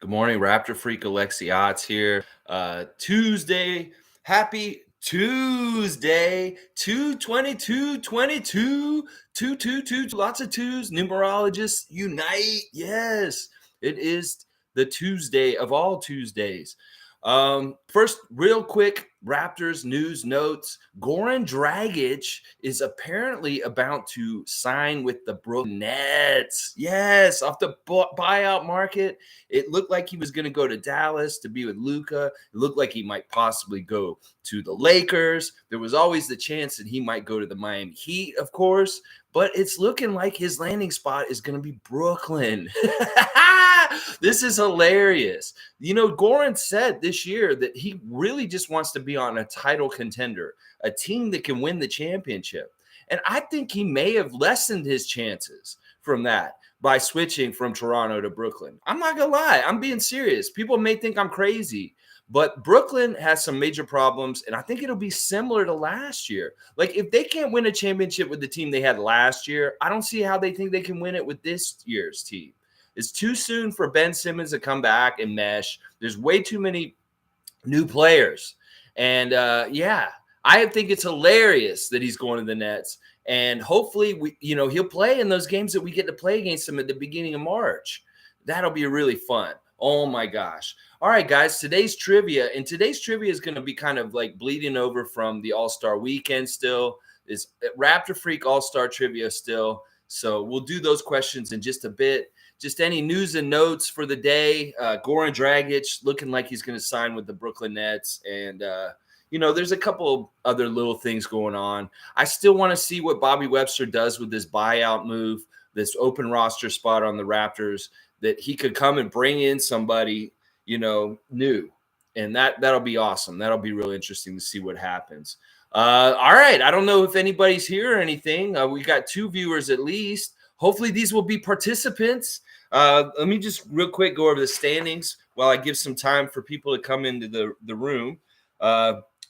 Good morning, Raptor Freak. Alexey Ots here. Tuesday. Happy Tuesday. 2/22/22. 222. Lots of twos. Numerologists unite. Yes, it is the Tuesday of all Tuesdays. First, real quick, Raptors news notes. Goran Dragic is apparently about to sign with the Brooklyn Nets. Yes, off the buyout market. It looked like he was going to go to Dallas to be with Luka. It looked like he might possibly go to the Lakers. There was always the chance that he might go to the Miami Heat, of course, but it's looking like his landing spot is going to be Brooklyn. This is hilarious. You know, Goran said this year that he really just wants to be on a title contender, a team that can win the championship. And I think he may have lessened his chances from that by switching from Toronto to Brooklyn. I'm not going to lie. I'm being serious. People may think I'm crazy, but Brooklyn has some major problems, and I think it'll be similar to last year. Like, if they can't win a championship with the team they had last year, I don't see how they think they can win it with this year's team. It's too soon for Ben Simmons to come back and mesh. There's way too many new players. And, I think it's hilarious that he's going to the Nets. And hopefully, he'll play in those games that we get to play against him at the beginning of March. That'll be really fun. Oh, my gosh. All right, guys, today's trivia. And today's trivia is going to be kind of like bleeding over from the All-Star weekend still. It's Raptor Freak All-Star trivia still. So we'll do those questions in just a bit. Just any news and notes for the day. Goran Dragic looking like he's going to sign with the Brooklyn Nets. And, there's a couple other little things going on. I still want to see what Bobby Webster does with this buyout move, this open roster spot on the Raptors, that he could come and bring in somebody, new. And that'll be awesome. That'll be really interesting to see what happens. All right. I don't know if anybody's here or anything. We got 2 viewers at least. Hopefully these will be participants. Let me just real quick go over the standings while I give some time for people to come into the room.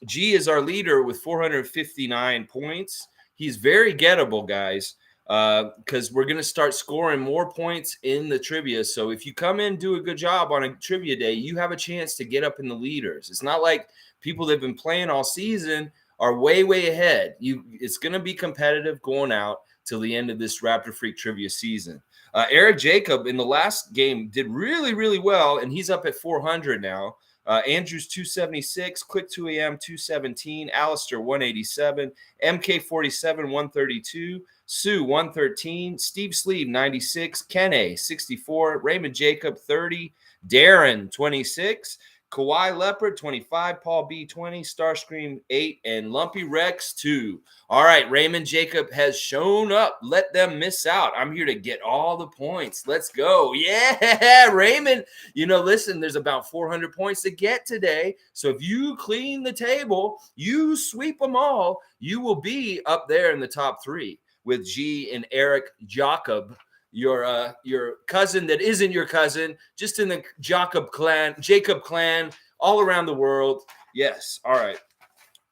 G is our leader with 459 points. He's very gettable, guys, because we're going to start scoring more points in the trivia. So if you come in and do a good job on a trivia day, you have a chance to get up in the leaders. It's not like people that have been playing all season are way, way ahead. It's going to be competitive going out till the end of this Raptor Freak trivia season. Eric Jacob in the last game did really, really well, and he's up at 400 now. Andrews 276, Click 2AM 217, Alistair 187, MK 47 132, Sue 113, Steve Sleeve 96, Kenne 64, Raymond Jacob 30, Darren 26, Kawhi Leopard 25, Paul B 20, Starscream 8, and Lumpy Rex 2. All right, Raymond Jacob has shown up. Let them miss out. I'm here to get all the points. Let's go. Yeah, Raymond. Listen, there's about 400 points to get today. So if you clean the table, you sweep them all, you will be up there in the top 3 with G and Eric Jacob. Your cousin that isn't your cousin, just in the Jacob clan, all around the world. Yes. All right.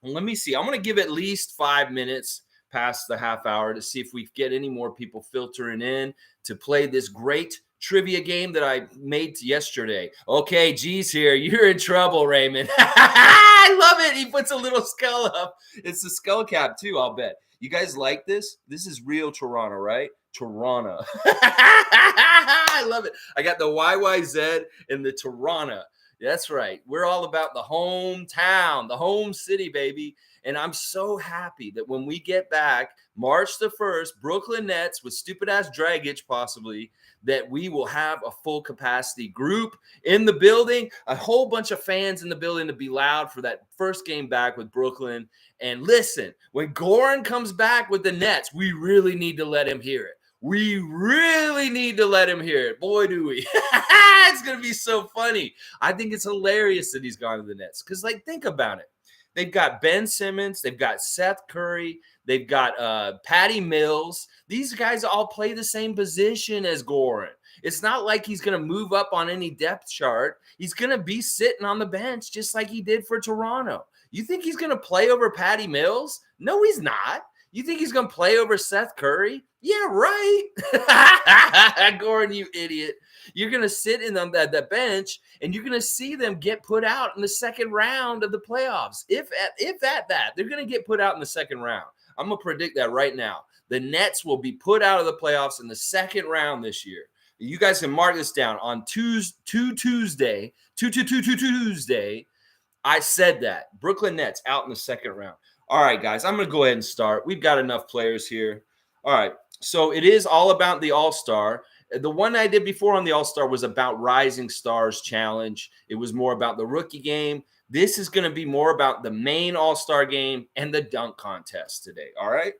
Let me see. I'm going to give at least 5 minutes past the half hour to see if we get any more people filtering in to play this great trivia game that I made yesterday. Okay, G's here. You're in trouble, Raymond. I love it. He puts a little skull up. It's the skull cap too, I'll bet. You guys like this? This is real Toronto, right? Toronto. I love it. I got the YYZ and the Toronto. That's right. We're all about the hometown, the home city, baby. And I'm so happy that when we get back, March the 1st, Brooklyn Nets with stupid-ass Dragic possibly, that we will have a full capacity group in the building, a whole bunch of fans in the building to be loud for that first game back with Brooklyn. And listen, when Goran comes back with the Nets, we really need to let him hear it. We really need to let him hear it. Boy, do we. It's going to be so funny. I think it's hilarious that he's gone to the Nets. Because, think about it. They've got Ben Simmons. They've got Seth Curry. They've got Patty Mills. These guys all play the same position as Goran. It's not like he's going to move up on any depth chart. He's going to be sitting on the bench just like he did for Toronto. You think he's going to play over Patty Mills? No, he's not. You think he's going to play over Seth Curry? Yeah, right. Gordon, you idiot. You're going to sit in the bench and you're going to see them get put out in the second round of the playoffs. If at that, they're going to get put out in the second round. I'm going to predict that right now. The Nets will be put out of the playoffs in the second round this year. You guys can mark this down on Tuesday. I said that. Brooklyn Nets out in the second round. All right, guys, I'm going to go ahead and start. We've got enough players here. All right. So it is all about the All-Star. The one I did before on the All-Star was about Rising Stars Challenge. It was more about the rookie game. This is going to be more about the main All-Star game and the dunk contest today. All right.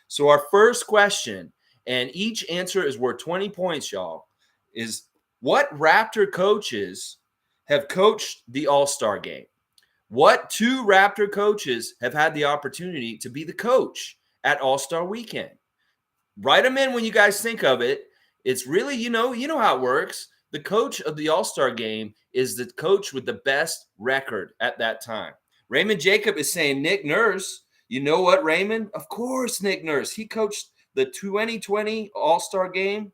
So our first question, and each answer is worth 20 points, y'all, is what Raptor coaches have coached the All-Star game? What two Raptor coaches have had the opportunity to be the coach at All-Star Weekend? Write them in when you guys think of it. It's really, you know how it works. The coach of the All-Star game is the coach with the best record at that time. Raymond Jacob is saying Nick Nurse. You know what, Raymond? Of course, Nick Nurse. He coached the 2020 All-Star game.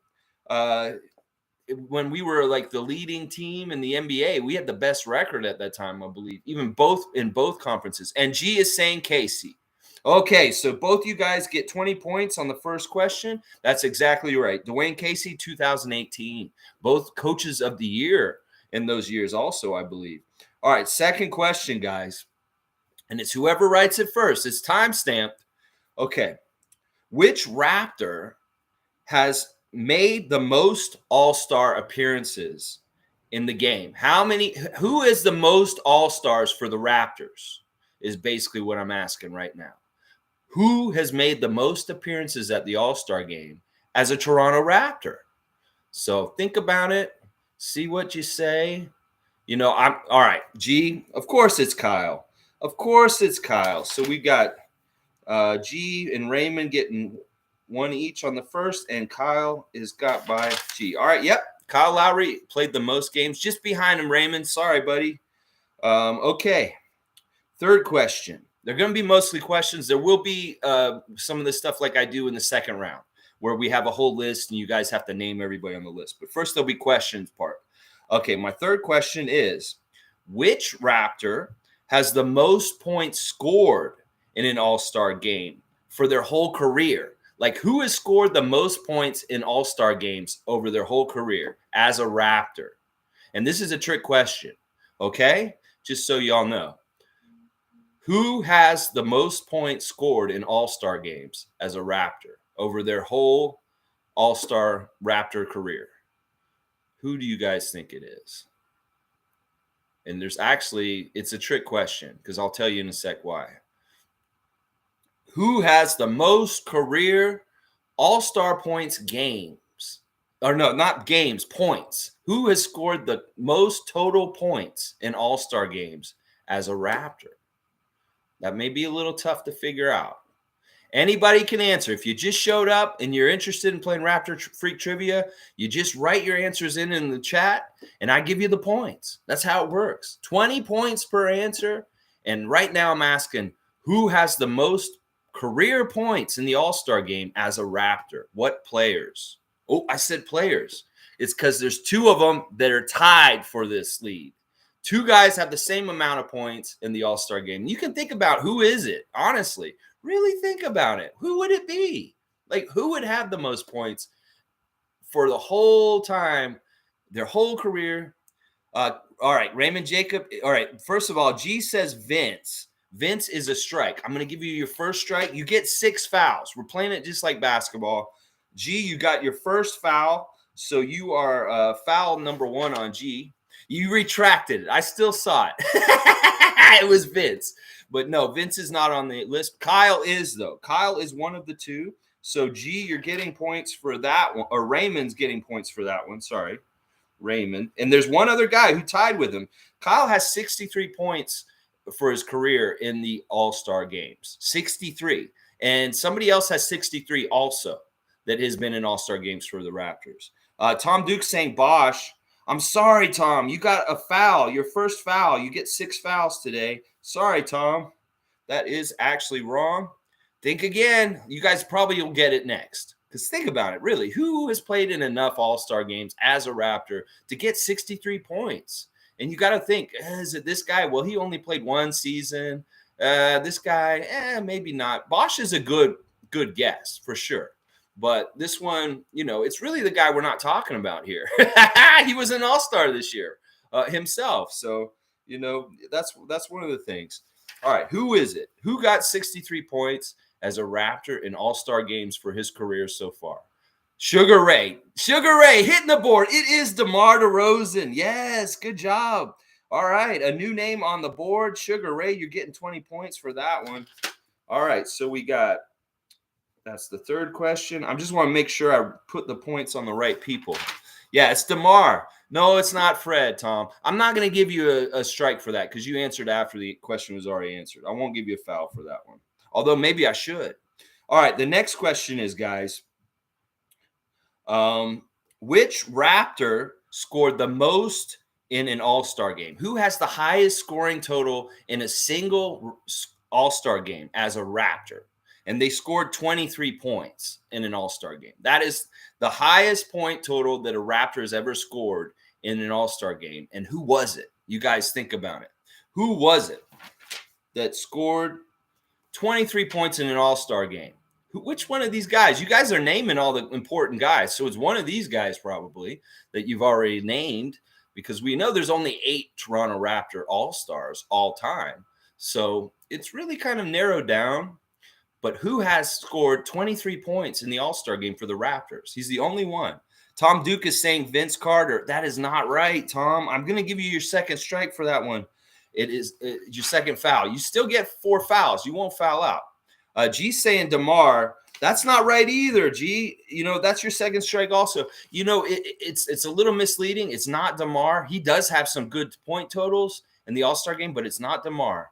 When we were like the leading team in the NBA, we had the best record at that time, I believe, even in both conferences. And G is saying Casey. Okay, so both you guys get 20 points on the first question. That's exactly right. Dwayne Casey, 2018. Both coaches of the year in those years also, I believe. All right, second question, guys. And it's whoever writes it first. It's time-stamped. Okay. Which Raptor has made the most All-Star appearances in the game? Who is the most All-Stars for the Raptors is basically what I'm asking right now. Who has made the most appearances at the All-Star game as a Toronto Raptor? So think about it. See what you say. I'm all right. G, of course it's Kyle. Of course it's Kyle. So we got G and Raymond getting one each on the first, and Kyle is got by G. All right, yep. Kyle Lowry played the most games, just behind him, Raymond. Sorry, buddy. Okay. Third question. They're going to be mostly questions. There will be some of the stuff like I do in the second round, where we have a whole list, and you guys have to name everybody on the list. But first, there'll be questions part. Okay, my third question is, which Raptor has the most points scored in an All-Star game for their whole career? Like, who has scored the most points in All-Star games over their whole career as a Raptor? And this is a trick question, okay? Just so y'all know. Who has the most points scored in All-Star games as a Raptor over their whole All-Star Raptor career? Who do you guys think it is? And it's a trick question because I'll tell you in a sec why. Who has the most career All-Star points games? Or no, not games, points. Who has scored the most total points in All-Star games as a Raptor? That may be a little tough to figure out. Anybody can answer. If you just showed up and you're interested in playing Raptor Freak Trivia, you just write your answers in the chat, and I give you the points. That's how it works. 20 points per answer. And right now I'm asking, who has the most career points in the All-Star game as a Raptor? What players? Oh, I said players. It's because there's two of them that are tied for this lead. Two guys have the same amount of points in the All-Star game. You can think about who is it, honestly. Really think about it. Who would it be? Like, who would have the most points for the whole time, their whole career? All right, Raymond Jacob. All right, first of all, G says Vince. Vince is a strike. I'm going to give you your first strike. You get 6 fouls. We're playing it just like basketball. G, you got your first foul. So you are foul number 1 on G. You retracted it. I still saw it. It was Vince. But no, Vince is not on the list. Kyle is, though. Kyle is one of the two. So, G, you're getting points for that one. Or Raymond's getting points for that one. Sorry, Raymond. And there's one other guy who tied with him. Kyle has 63 points for his career in the All-Star games. 63. And somebody else has 63 also that has been in All-Star games for the Raptors. Tom Duke's saying Bosch. I'm sorry, Tom. You got a foul. Your first foul. You get 6 fouls today. Sorry, Tom. That is actually wrong. Think again. You guys probably will get it next. Because think about it, really, who has played in enough All-Star games as a Raptor to get 63 points? And you got to think, is it this guy? Well, he only played one season. This guy, maybe not. Bosch is a good guess for sure. But this one, it's really the guy we're not talking about here. He was an All-Star this year himself. So, that's one of the things. All right, who is it? Who got 63 points as a Raptor in All-Star games for his career so far? Sugar Ray hitting the board. It is DeMar DeRozan. Yes, good job. All right, a new name on the board. Sugar Ray, you're getting 20 points for that one. All right, so that's the third question. I just want to make sure I put the points on the right people. Yeah, it's DeMar. No, it's not Fred, Tom. I'm not going to give you a strike for that because you answered after the question was already answered. I won't give you a foul for that one, although maybe I should. All right, the next question is, guys, which Raptor scored the most in an All-Star game? Who has the highest scoring total in a single All-Star game as a Raptor? And they scored 23 points in an All-Star game. That is the highest point total that a Raptor has ever scored in an All-Star game. And who was it? You guys think about it. Who was it that scored 23 points in an All-Star game? Which one of these guys? You guys are naming all the important guys. So it's one of these guys probably that you've already named, because we know there's only 8 Toronto Raptor All-Stars all time. So it's really kind of narrowed down. But who has scored 23 points in the All-Star game for the Raptors? He's the only one. Tom Duke is saying Vince Carter. That is not right, Tom. I'm going to give you your second strike for that one. It is your second foul. You still get 4 fouls. You won't foul out. G's saying DeMar. That's not right either, G. That's your second strike also. It's a little misleading. It's not DeMar. He does have some good point totals in the All-Star game, but it's not DeMar.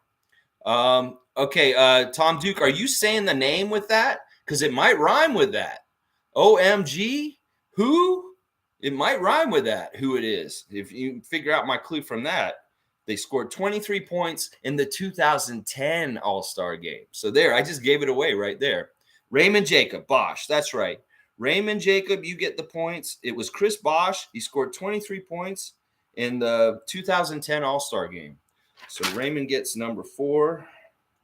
Okay, Tom Duke, are you saying the name with that? Because it might rhyme with that. OMG? Who? It might rhyme with that, who it is. If you figure out my clue from that. They scored 23 points in the 2010 All-Star game. So there, I just gave it away right there. Raymond Jacob, Bosch, that's right. Raymond Jacob, you get the points. It was Chris Bosch. He scored 23 points in the 2010 All-Star game. So Raymond gets number 4.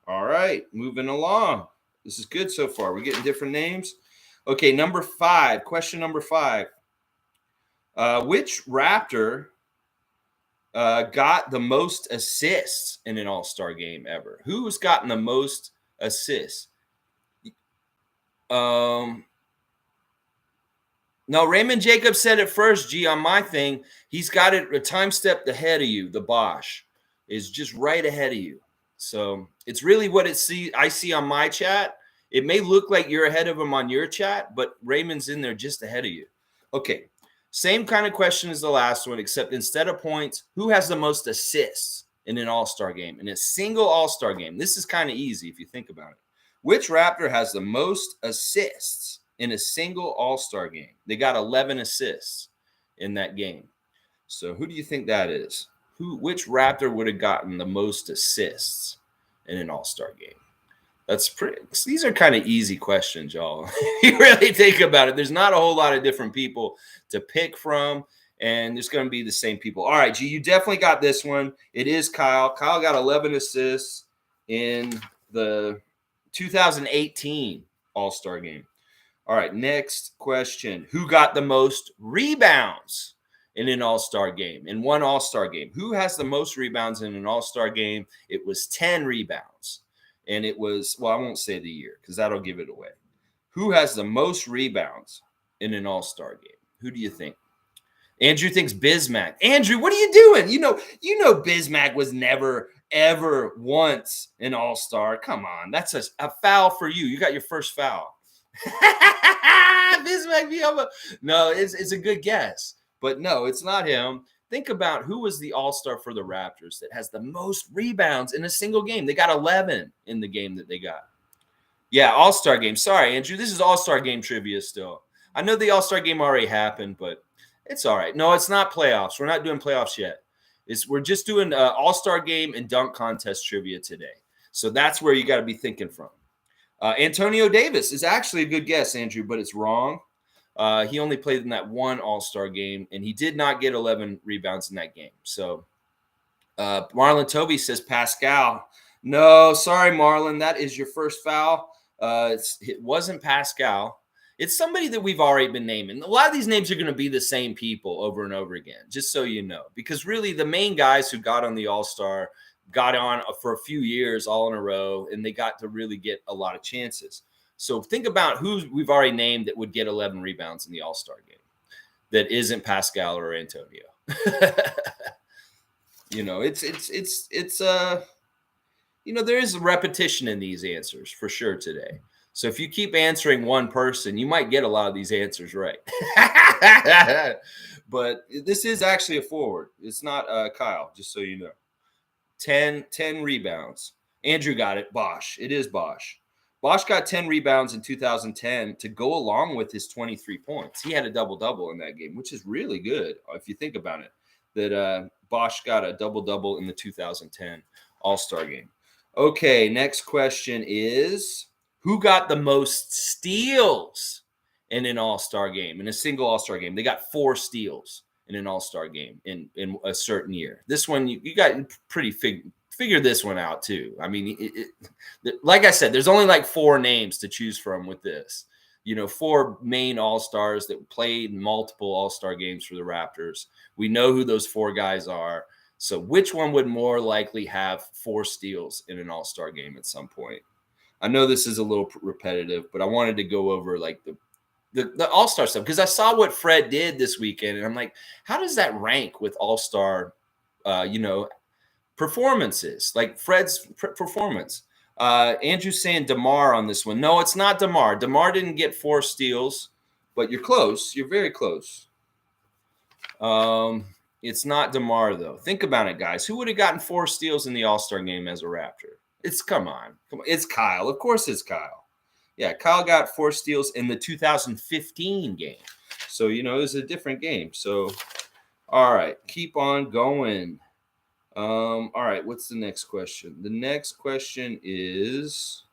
All right, moving along. This is good so far. We're getting different names. Okay, number 5. Question number 5. Which Raptor got the most assists in an All-Star game ever? Who's gotten the most assists? No, Raymond Jacobs said it first, G, on my thing. He's got it a time step ahead of you. The Bosch is just right ahead of you. So it's really what I see on my chat. It may look like you're ahead of him on your chat, but Raymond's in there just ahead of you. Okay, same kind of question as the last one, except instead of points, who has the most assists in an All-Star game? In a single All-Star game. This is kind of easy if you think about it. Which Raptor has the most assists in a single All-Star game? They got 11 assists in that game. So who do you think that is? Which Raptor would have gotten the most assists in an All-Star game? These are kind of easy questions, y'all. You really think about it. There's not a whole lot of different people to pick from, and there's going to be the same people. All right, G, you definitely got this one. It is Kyle. Kyle got 11 assists in the 2018 All-Star game. All right, next question. Who got the most rebounds in an All-Star game, in one All-Star game? Who has the most rebounds in an All-Star game? It was 10 rebounds. And it was, well, I won't say the year because that'll give it away. Who has the most rebounds in an All-Star game? Who do you think? Andrew thinks Bismack. Andrew, what are you doing? You know Bismack was never, ever once an All-Star. Come on. That's a foul for you. You got your first foul. Bismack, no, it's a good guess. But no, it's not him. Think about who was the All-Star for the Raptors that has the most rebounds in a single game. They got 11 in the game that they got. Yeah, All-Star game. Sorry, Andrew. This is All-Star game trivia still. I know the All-Star game already happened, but it's all right. No, it's not playoffs. We're not doing playoffs yet. We're just doing All-Star game and dunk contest trivia today. So that's where you got to be thinking from. Antonio Davis is actually a good guess, Andrew, but it's wrong. He only played in that one All-Star game, and he did not get 11 rebounds in that game. So Marlon Toby says Pascal. No, sorry, Marlon. That is your first foul. It wasn't Pascal. It's somebody that we've already been naming. A lot of these names are going to be the same people over and over again, just so you know. Because really, the main guys who got on the All-Star got on for a few years all in a row, and they got to really get a lot of chances. So think about who we've already named that would get 11 rebounds in the All-Star game that isn't Pascal or Antonio. There is a repetition in these answers for sure today. So if you keep answering one person, you might get a lot of these answers right. But this is actually a forward. It's not Kyle, just so you know. 10 rebounds. Andrew got it. Bosch. It is Bosch. Bosch got 10 rebounds in 2010 to go along with his 23 points. He had a double-double in that game, which is really good if you think about it, that Bosch got a double-double in the 2010 All-Star game. Okay, next question is, who got the most steals in an All-Star game, in a single All-Star game? They got 4 steals in an All-Star game in a certain year. This one, you got pretty figure this one out too. I mean, like I said, there's only like 4 names to choose from with this. 4 main All-Stars that played multiple All-Star games for the Raptors. We know who those 4 guys are. So which one would more likely have 4 steals in an All-Star game at some point? I know this is a little repetitive, but I wanted to go over like the All-Star stuff because I saw what Fred did this weekend, and I'm like, how does that rank with All-Star, performances? Like Fred's performance. Andrew's saying DeMar on this one. No, it's not DeMar. DeMar didn't get 4 steals, but you're close. You're very close. It's not DeMar, though. Think about it, guys. Who would have gotten 4 steals in the All-Star game as a Raptor? Come on. It's Kyle. Of course it's Kyle. Yeah, Kyle got 4 steals in the 2015 game. So, it was a different game. So, all right. Keep on going. All right. What's the next question? The next question is,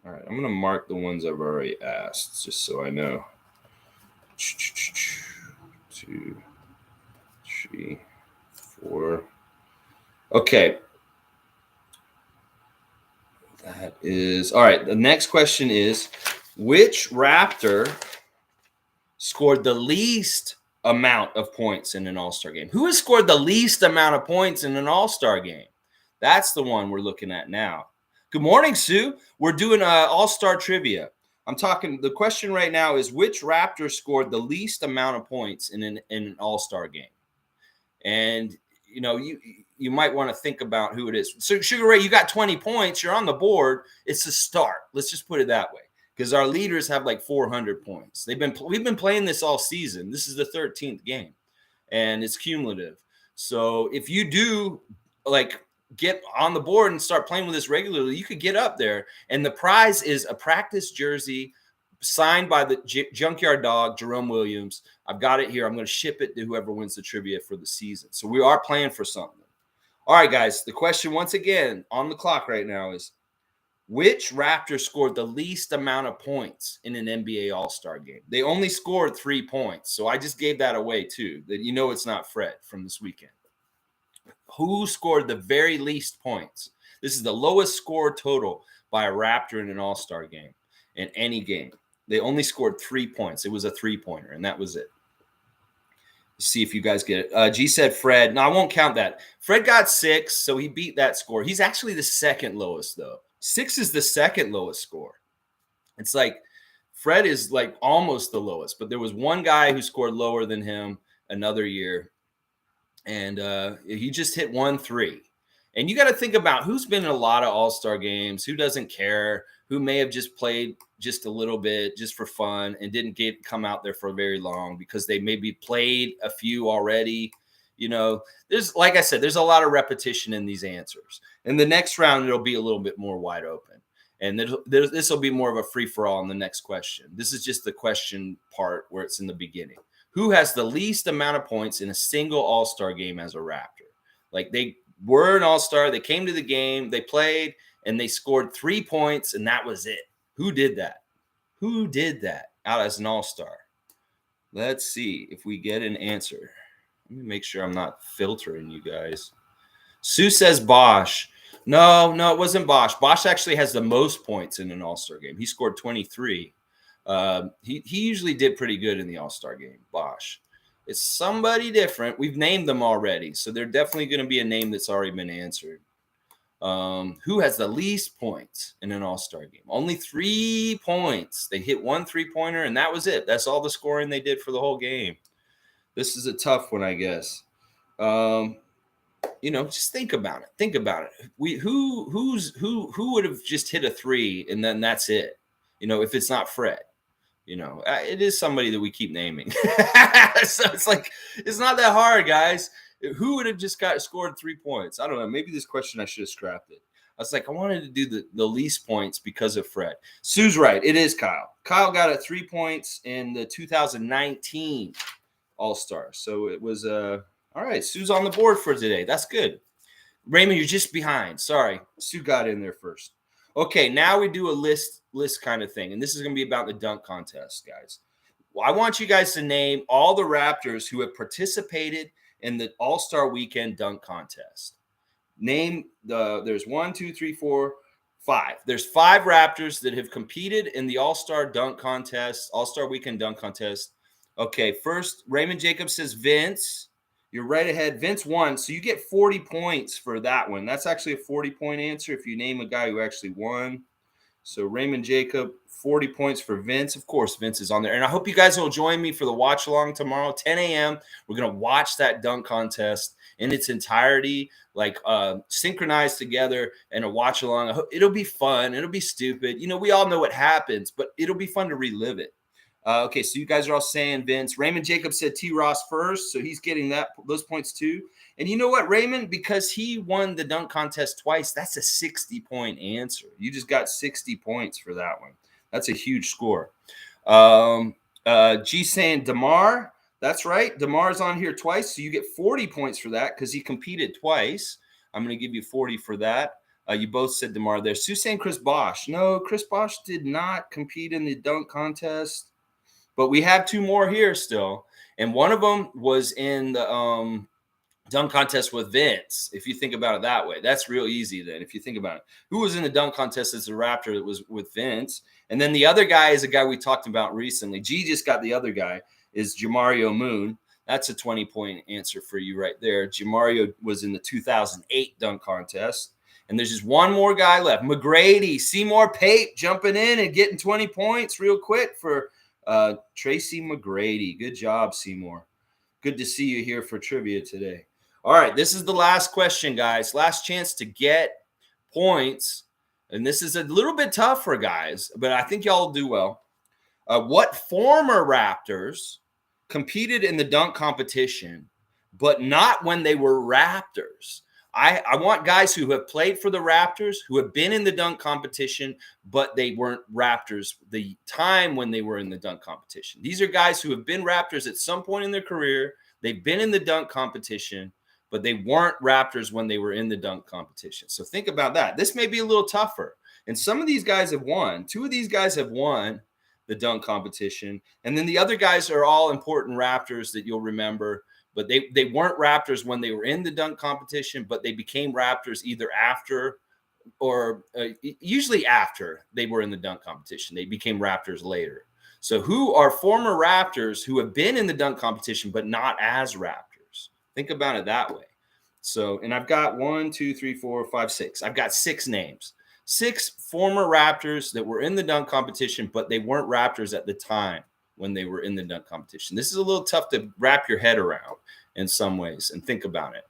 all right, I'm going to mark the ones I've already asked just so I know. 2, 3, 4. Okay. That is all right. The next question is, which Raptor scored the least amount of points in an All-Star game? Who has scored the least amount of points in an All-Star game? That's the one we're looking at now. Good morning, Sue. We're doing All-Star trivia. The question right now is, which Raptor scored the least amount of points in an All-Star game? And you might want to think about who it is. So Sugar Ray, you got 20 points. You're on the board. It's a start. Let's just put it that way, because our leaders have like 400 points. We've been playing this all season. This is the 13th game, and it's cumulative. So if you do get on the board and start playing with this regularly, you could get up there. And the prize is a practice jersey signed by the Junkyard Dog, Jerome Williams. I've got it here. I'm going to ship it to whoever wins the trivia for the season. So we are playing for something. All right, guys. The question, once again, on the clock right now is, which Raptor scored the least amount of points in an NBA All-Star game? They only scored 3 points. So I just gave that away, too, that it's not Fred from this weekend. Who scored the very least points? This is the lowest score total by a Raptor in an All-Star game, in any game. They only scored 3 points. It was a 3-pointer, and that was it. See if you guys get it. G said Fred. No, I won't count that. Fred got 6, so he beat that score. He's actually the second lowest, though. 6 is the second lowest score. It's like Fred is like almost the lowest, but there was one guy who scored lower than him another year, and he just hit 1-3. And you got to think about who's been in a lot of All-Star games, who doesn't care, who may have just played just a little bit just for fun and didn't come out there for very long because they maybe played a few already. There's, like I said, there's a lot of repetition in these answers. In the next round, it'll be a little bit more wide open. And this will be more of a free-for-all in the next question. This is just the question part where it's in the beginning. Who has the least amount of points in a single All-Star game as a Raptor? Like, they were an All-Star, they came to the game, they played, and they scored 3 points, and that was it. Who did that? Who did that out as an all-star? Let's see if we get an answer. Let me make sure I'm not filtering you guys. Sue says Bosch. No, it wasn't Bosch. Bosch actually has the most points in an all-star game. He scored 23. He usually did pretty good in the all-star game, Bosch. It's somebody different. We've named them already, so they're definitely going to be a name that's already been answered. Who has the least points in an all-star game? Only 3 points. They hit 1 3-pointer, and that was it. That's all the scoring they did for the whole game. This is a tough one, I guess. Just think about it. Who would have just hit a 3 and then that's it? If it's not Fred, it is somebody that we keep naming. So it's like, it's not that hard, guys. Who would have just scored 3 points? I don't know. Maybe this question I should have scrapped it. I was like, I wanted to do the least points because of Fred. Sue's right. It is Kyle. Kyle got 3 points in the 2019 All-Star. So it was all right. Sue's on the board for today. That's good. Raymond, you're just behind. Sorry. Sue got in there first. Okay, now we do a list kind of thing. And this is going to be about the dunk contest, guys. Well, I want you guys to name all the Raptors who have participated in the All-Star Weekend dunk contest. There's 1, 2, 3, 4, 5. There's 5 Raptors that have competed in the All-Star dunk contest, All-Star Weekend dunk contest. Okay, first, Raymond Jacobs says Vince. You're right ahead. Vince won, so you get 40 points for that one. That's actually a 40-point answer if you name a guy who actually won. So Raymond Jacob, 40 points for Vince. Of course, Vince is on there. And I hope you guys will join me for the watch-along tomorrow, 10 a.m. We're going to watch that dunk contest in its entirety, like synchronized together and a watch-along. It'll be fun. It'll be stupid. We all know what happens, but it'll be fun to relive it. Okay, so you guys are all saying Vince. Raymond Jacobs said T. Ross first, so he's getting those points too. And you know what, Raymond? Because he won the dunk contest twice, that's a 60-point answer. You just got 60 points for that one. That's a huge score. G saying DeMar. That's right. DeMar's on here twice, so you get 40 points for that because he competed twice. I'm going to give you 40 for that. You both said DeMar there. Sue saying Chris Bosh. No, Chris Bosh did not compete in the dunk contest. But we have 2 more here still. And one of them was in the dunk contest with Vince, if you think about it that way. That's real easy then, if you think about it. Who was in the dunk contest as a Raptor that was with Vince? And then the other guy is a guy we talked about recently. G just got the other guy, is Jamario Moon. That's a 20-point answer for you right there. Jamario was in the 2008 dunk contest. And there's just one more guy left. McGrady, Seymour Pape jumping in and getting 20 points real quick for Tracy McGrady. Good job, Seymour. Good to see you here for trivia today. All right, this is the last question, guys. Last chance to get points. And this is a little bit tough for guys, but I think y'all will do well. What former Raptors competed in the dunk competition, but not when they were Raptors? I want guys who have played for the Raptors, who have been in the dunk competition, but they weren't Raptors the time when they were in the dunk competition. These are guys who have been Raptors at some point in their career. They've been in the dunk competition, but they weren't Raptors when they were in the dunk competition. So think about that. This may be a little tougher. And some of these guys have won. 2 of these guys have won the dunk competition. And then the other guys are all important Raptors that you'll remember. But they weren't Raptors when they were in the dunk competition, but they became Raptors either after or usually after they were in the dunk competition. They became Raptors later. So who are former Raptors who have been in the dunk competition, but not as Raptors? Think about it that way. So, and I've got 1, 2, 3, 4, 5, 6. I've got 6 names. 6 former Raptors that were in the dunk competition, but they weren't Raptors at the time when they were in the dunk competition. This is a little tough to wrap your head around in some ways and think about it,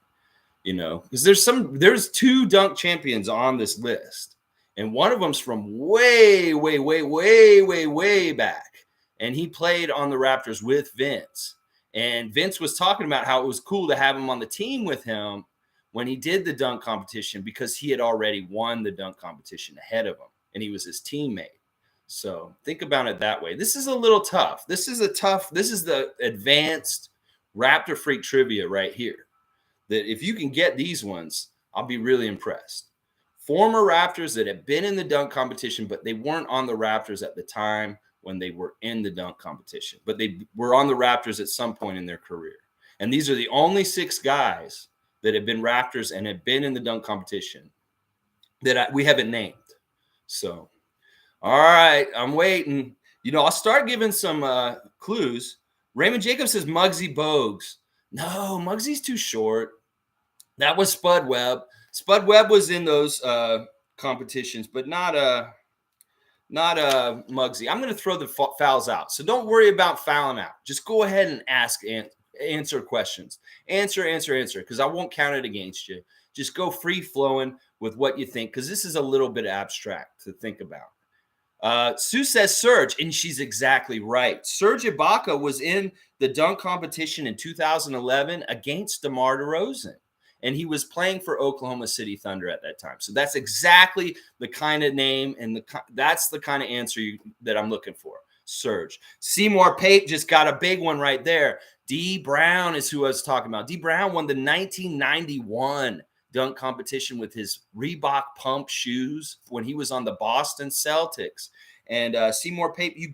because there's 2 dunk champions on this list. And one of them's from way, way, way, way, way, way back. And he played on the Raptors with Vince. And Vince was talking about how it was cool to have him on the team with him when he did the dunk competition because he had already won the dunk competition ahead of him. And he was his teammate. So think about it that way. This is a little tough. This is the advanced Raptor Freak trivia right here. That if you can get these ones, I'll be really impressed. former Raptors that had been in the dunk competition, but they weren't on the Raptors at the time when they were in the dunk competition, but they were on the Raptors at some point in their career. And these are the only 6 guys that have been Raptors and have been in the dunk competition that we haven't named. So, all right, I'm waiting. I'll start giving some clues. Raymond Jacobs says Muggsy Bogues. No, Muggsy's too short. That was Spud Webb. Spud Webb was in those competitions, but not Muggsy. I'm going to throw the fouls out. So don't worry about fouling out. Just go ahead and ask and answer questions. Answer, because I won't count it against you. Just go free flowing with what you think, because this is a little bit abstract to think about. Sue says Serge, and she's exactly right. Serge Ibaka was in the dunk competition in 2011 against DeMar DeRozan, and he was playing for Oklahoma City Thunder at that time. So that's exactly the kind of name, and that's the kind of answer that I'm looking for. Serge. Seymour Pape just got a big one right there. D. Brown is who I was talking about. D. Brown won the 1991 dunk competition with his Reebok pump shoes when he was on the Boston Celtics. And Seymour Pape, you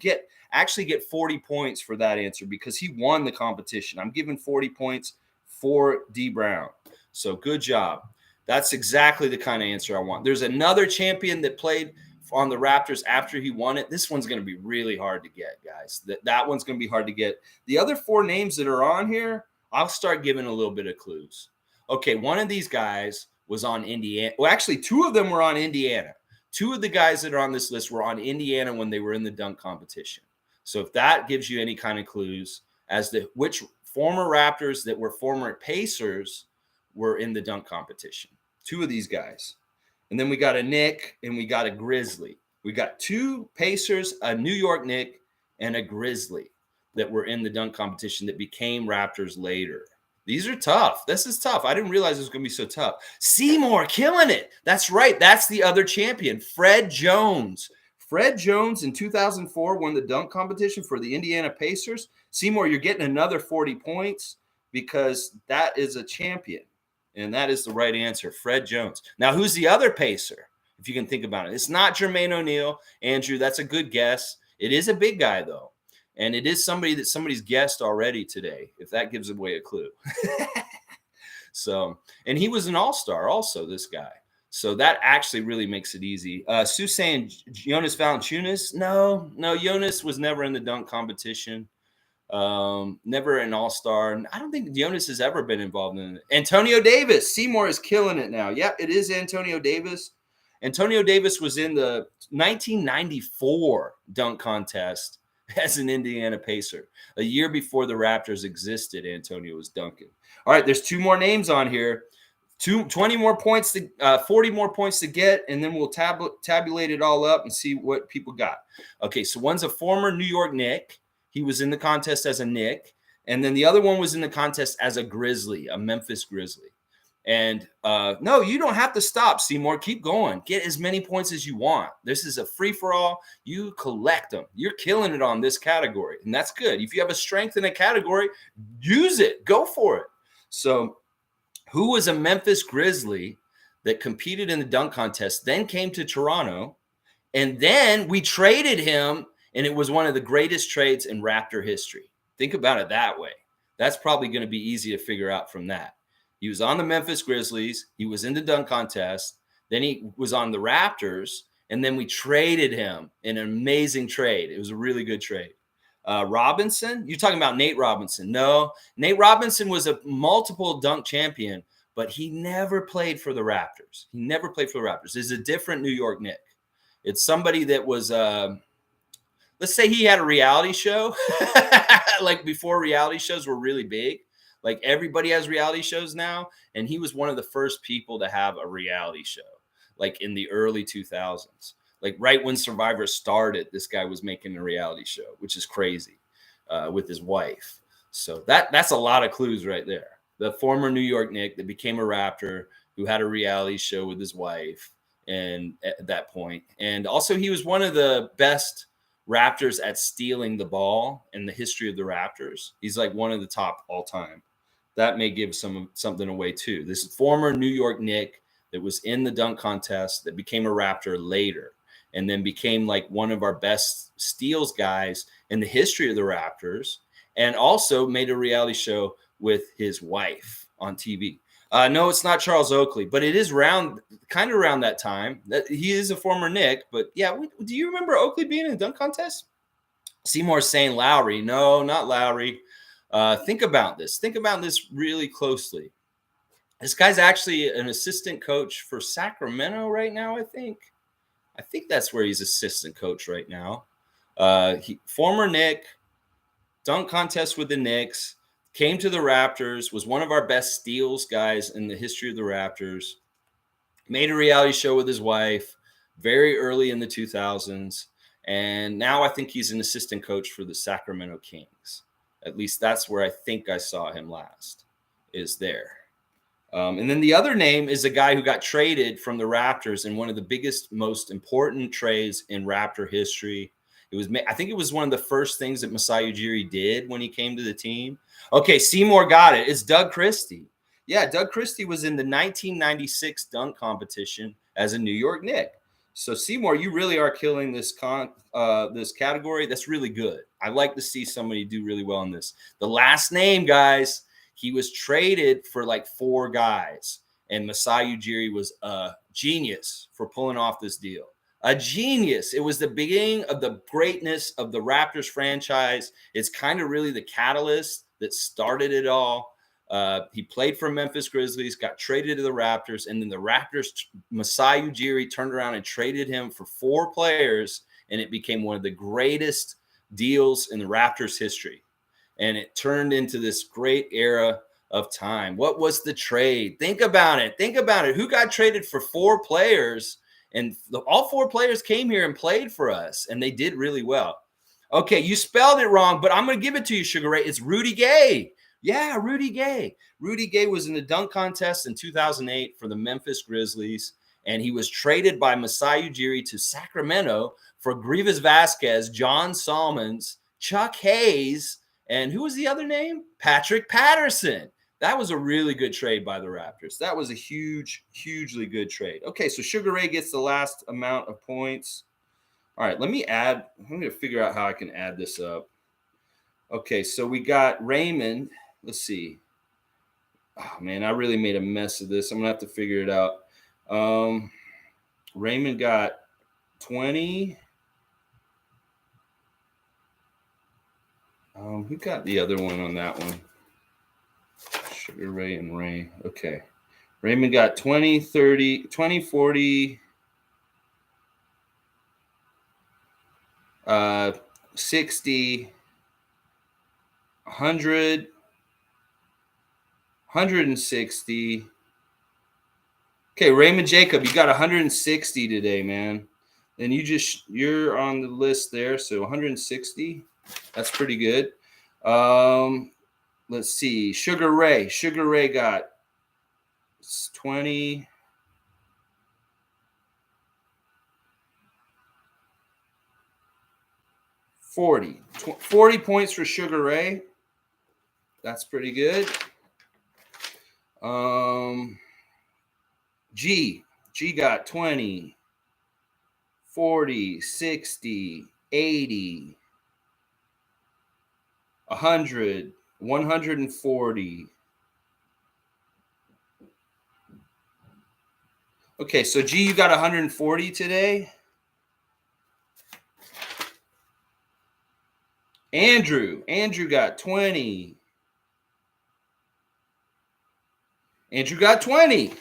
actually get 40 points for that answer because he won the competition. I'm giving 40 points for D. Brown. So good job. That's exactly the kind of answer I want. There's another champion that played on the Raptors after he won it. This one's going to be really hard to get, guys. That one's going to be hard to get. The other 4 names that are on here, I'll start giving a little bit of clues. Okay, one of these guys was on Indiana. Well, actually, 2 of them were on Indiana. 2 of the guys that are on this list were on Indiana when they were in the dunk competition. So if that gives you any kind of clues as to which former Raptors that were former Pacers were in the dunk competition. 2 of these guys. And then we got a Knick and we got a Grizzly. We got 2 Pacers, a New York Knick, and a Grizzly that were in the dunk competition that became Raptors later. These are tough. This is tough. I didn't realize it was going to be so tough. Seymour killing it. That's right. That's the other champion, Fred Jones. Fred Jones in 2004 won the dunk competition for the Indiana Pacers. Seymour, you're getting another 40 points because that is a champion. And that is the right answer, Fred Jones. Now, who's the other Pacer, if you can think about it? It's not Jermaine O'Neal. Andrew, that's a good guess. It is a big guy, though. And it is somebody that somebody's guessed already today, if that gives away a clue. So, and he was an all-star also, this guy. So that actually really makes it easy. Sue saying Jonas Valanciunas. No, Jonas was never in the dunk competition. Never an all-star. I don't think Jonas has ever been involved in it. Antonio Davis. Seymour is killing it now. Yep, it is Antonio Davis. Antonio Davis was in the 1994 dunk contest as an Indiana Pacer. A year before the Raptors existed, Antonio was dunking. All right, there's 2 more names on here. 20 more points to 40 more points to get, and then we'll tabulate it all up and see what people got. Okay, so one's a former New York Knick. He was in the contest as a Knick. And then the other one was in the contest as a Grizzly, a Memphis Grizzly. And no, you don't have to stop, Seymour. Keep going. Get as many points as you want. This is a free-for-all. You collect them. You're killing it on this category, and that's good. If you have a strength in a category, use it. Go for it. So who was a Memphis Grizzly that competed in the dunk contest, then came to Toronto, and then we traded him, and it was one of the greatest trades in Raptor history. Think about it that way. That's probably going to be easy to figure out from that. He was on the Memphis Grizzlies. He was in the dunk contest. Then he was on the Raptors, and then we traded him in an amazing trade. It was a really good trade. Robinson? You're talking about Nate Robinson. No, Nate Robinson was a multiple dunk champion, but he never played for the Raptors. He never played for the Raptors. It's a different New York Knick. It's somebody that was, let's say he had a reality show, like before reality shows were really big. Like everybody has reality shows now, and he was one of the first people to have a reality show, like in the early 2000s. Like right when Survivor started, this guy was making a reality show, which is crazy, with his wife. So that's a lot of clues right there. The former New York Knick that became a Raptor who had a reality show with his wife, and at that point, and also he was one of the best Raptors at stealing the ball in the history of the Raptors. He's like one of the top all time. That may give something away too. This former New York Knick that was in the dunk contest that became a Raptor later, and then became like one of our best steals guys in the history of the Raptors, and also made a reality show with his wife on TV. No, it's not Charles Oakley, but it is kind of around that time. That he is a former Knick, but yeah, do you remember Oakley being in a dunk contest? Seymour's saying Lowry. No, not Lowry. Think about this. Think about this really closely. This guy's actually an assistant coach for Sacramento right now, I think. I think that's where he's assistant coach right now. Former Knick, dunk contest with the Knicks, came to the Raptors, was one of our best steals guys in the history of the Raptors, made a reality show with his wife very early in the 2000s, and now I think he's an assistant coach for the Sacramento Kings. At least that's where I think I saw him last, is there. And then the other name is a guy who got traded from the Raptors in one of the biggest, most important trades in Raptor history. I think it was one of the first things that Masai Ujiri did when he came to the team. Okay, Seymour got it. It's Doug Christie. Yeah, Doug Christie was in the 1996 dunk competition as a New York Knick. So Seymour, you really are killing this category. That's really good. I like to see somebody do really well in this. The last name, guys, he was traded for like 4 guys, and Masai Ujiri was a genius for pulling off this deal. A genius. It was the beginning of the greatness of the Raptors franchise. It's kind of really the catalyst that started it all. He played for Memphis Grizzlies, got traded to the Raptors, and then the Raptors, Masai Ujiri turned around and traded him for 4 players, and it became one of the greatest deals in the Raptors history. And it turned into this great era of time. What was the trade? Think about it. Think about it. Who got traded for 4 players? And all 4 players came here and played for us, and they did really well. Okay, you spelled it wrong, but I'm going to give it to you, Sugar Ray. It's Rudy Gay. Yeah, Rudy Gay. Rudy Gay was in the dunk contest in 2008 for the Memphis Grizzlies, and he was traded by Masai Ujiri to Sacramento for Grievous Vasquez, John Salmons, Chuck Hayes, and who was the other name? Patrick Patterson. That was a really good trade by the Raptors. That was a hugely good trade. Okay, so Sugar Ray gets the last amount of points. All right, let me add. I'm going to figure out how I can add this up. Okay, so we got Raymond. Let's see. Oh, man, I really made a mess of this. I'm going to have to figure it out. Raymond got 20. Who got the other one on that one? Sugar Ray and Ray. Okay. Raymond got 20, 30, 20, 40, 60, 100, 160. Okay, Raymond Jacob, you got 160 today, man. And you're on the list there, so 160. That's pretty good. Let's see. Sugar Ray. Sugar Ray got 20. 40. 40 points for Sugar Ray. That's pretty good. G got 20, 40, 60, 80, 100, 140. Okay, so G, you got 140 today. Andrew got 20. Andrew got 20.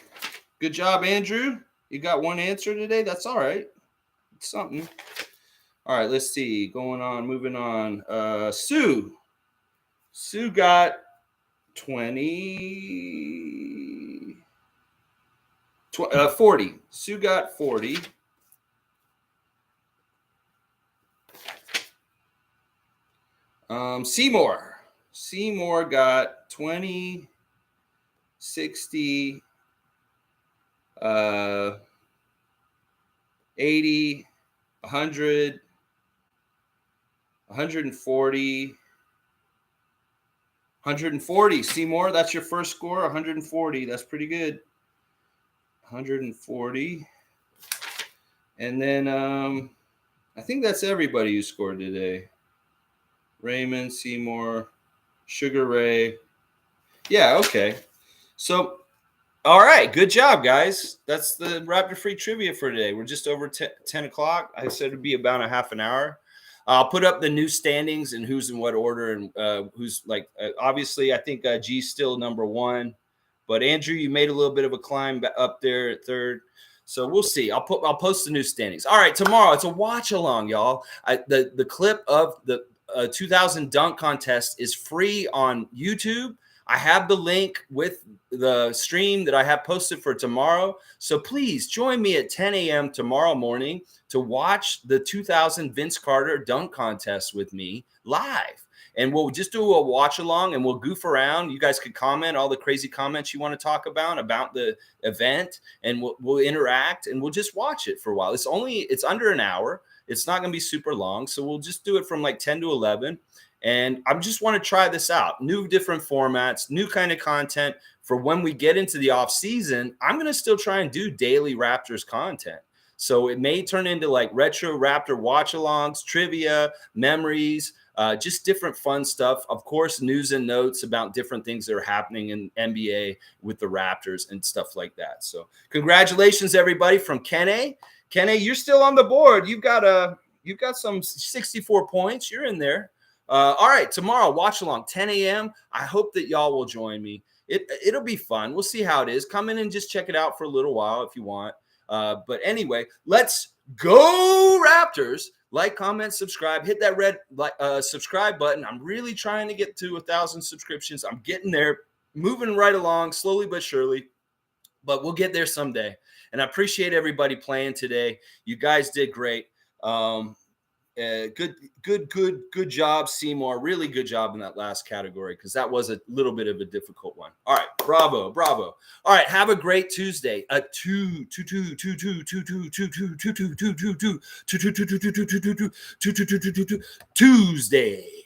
Good job, Andrew. You got one answer today. That's all right. It's something. All right, let's see. Moving on. Sue got 40. Sue got 40. Seymour got 20, 60, 80, 100, 140, 140. Seymour, that's your first score, 140. That's pretty good. 140. And then I think that's everybody who scored today. Raymond, Seymour, Sugar Ray. Yeah, okay. So, all right. Good job, guys. That's the Raptor Freak trivia for today. We're just over 10 o'clock. I said it'd be about a half an hour. I'll put up the new standings and who's in what order and who's like, obviously, I think G's still number one. But Andrew, you made a little bit of a climb up there at third. So we'll see. I'll post the new standings. All right, tomorrow it's a watch along, y'all. The clip of the 2000 dunk contest is free on YouTube. I have the link with the stream that I have posted for tomorrow. So please join me at 10 a.m. tomorrow morning to watch the 2000 Vince Carter dunk contest with me live. And we'll just do a watch along and we'll goof around. You guys could comment all the crazy comments you want to talk about the event, and we'll interact and we'll just watch it for a while. It's under an hour. It's not going to be super long. So we'll just do it from like 10 to 11. And I just want to try this out. New different formats, new kind of content for when we get into the off season. I'm going to still try and do daily Raptors content. So it may turn into like retro Raptor watch alongs, trivia, memories, just different fun stuff. Of course, news and notes about different things that are happening in NBA with the Raptors and stuff like that. So congratulations, everybody, from Kenny. Kenny, you're still on the board. You've got some 64 points. You're in there. All right, tomorrow, watch along, 10 a.m. I hope that y'all will join me. It'll be fun. We'll see how it is. Come in and just check it out for a little while if you want. But anyway, let's go Raptors. Like, comment, subscribe. Hit that red subscribe button. I'm really trying to get to 1,000 subscriptions. I'm getting there, moving right along, slowly but surely. But we'll get there someday. And I appreciate everybody playing today. You guys did great. Good job, Seymour. Really good job in that last category because that was a little bit of a difficult one. All right, bravo. All right, have a great Tuesday. Tuesday.